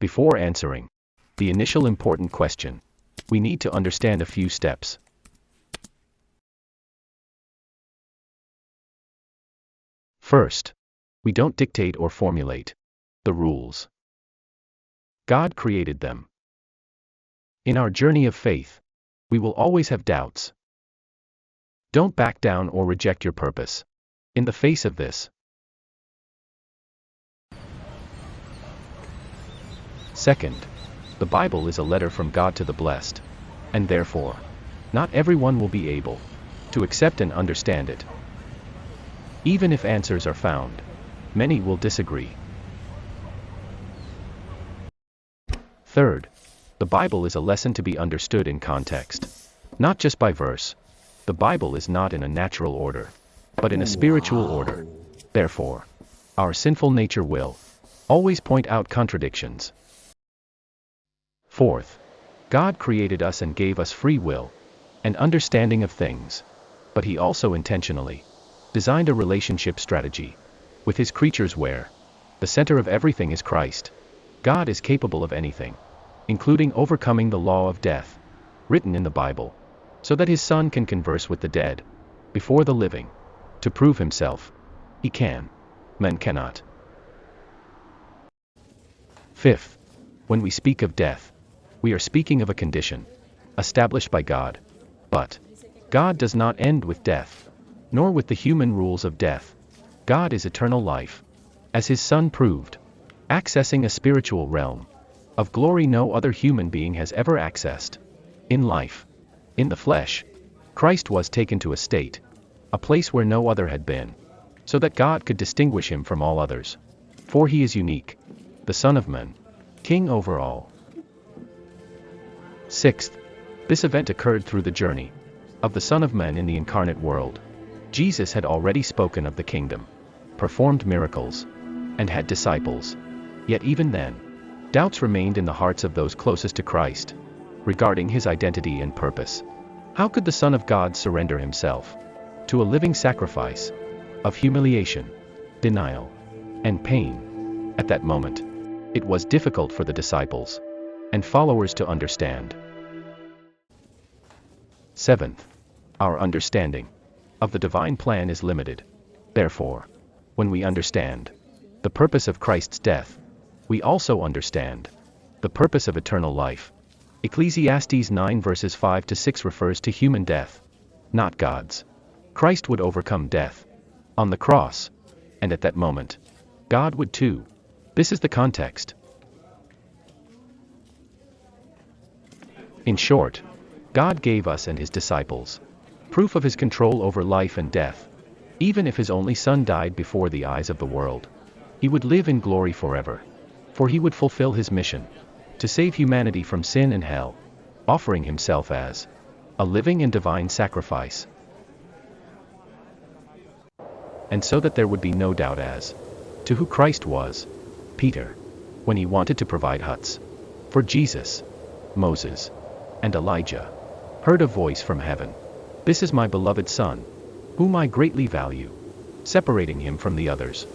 Before answering the initial important question, we need to understand a few steps. First, we don't dictate or formulate the rules. God created them. In our journey of faith, we will always have doubts. Don't back down or reject your purpose in the face of this. Second, the Bible is a letter from God to the blessed, and therefore, not everyone will be able to accept and understand it. Even if answers are found, many will disagree. Third, the Bible is a lesson to be understood in context, not just by verse. The Bible is not in a natural order, but in a spiritual order. Therefore, our sinful nature will always point out contradictions. Fourth, God created us and gave us free will and understanding of things, but He also intentionally designed a relationship strategy with His creatures where the center of everything is Christ. God is capable of anything, including overcoming the law of death, written in the Bible, so that His Son can converse with the dead before the living. To prove Himself, He can. Men cannot. Fifth, when we speak of death, we are speaking of a condition established by God. But God does not end with death, nor with the human rules of death. God is eternal life, as His Son proved, accessing a spiritual realm of glory no other human being has ever accessed. In life, in the flesh, Christ was taken to a state, a place where no other had been, so that God could distinguish Him from all others. For He is unique, the Son of Man, King over all. Sixth, this event occurred through the journey of the Son of Man in the incarnate world. Jesus had already spoken of the kingdom, performed miracles, and had disciples. Yet even then, doubts remained in the hearts of those closest to Christ regarding His identity and purpose. How could the Son of God surrender Himself to a living sacrifice of humiliation, denial, and pain? At that moment, it was difficult for the disciples and followers to understand. Seventh, our understanding of the divine plan is limited. Therefore, when we understand the purpose of Christ's death, we also understand the purpose of eternal life. Ecclesiastes 9 verses 5 to 6 refers to human death, not God's. Christ would overcome death on the cross, and at that moment, God would too. This is the context. In short, God gave us and His disciples proof of His control over life and death. Even if His only Son died before the eyes of the world, He would live in glory forever, for He would fulfill His mission to save humanity from sin and hell, offering Himself as a living and divine sacrifice. And so that there would be no doubt as to who Christ was, Peter, when he wanted to provide huts for Jesus, Moses, and Elijah, heard a voice from heaven. "This is my beloved Son, whom I greatly value," separating Him from the others.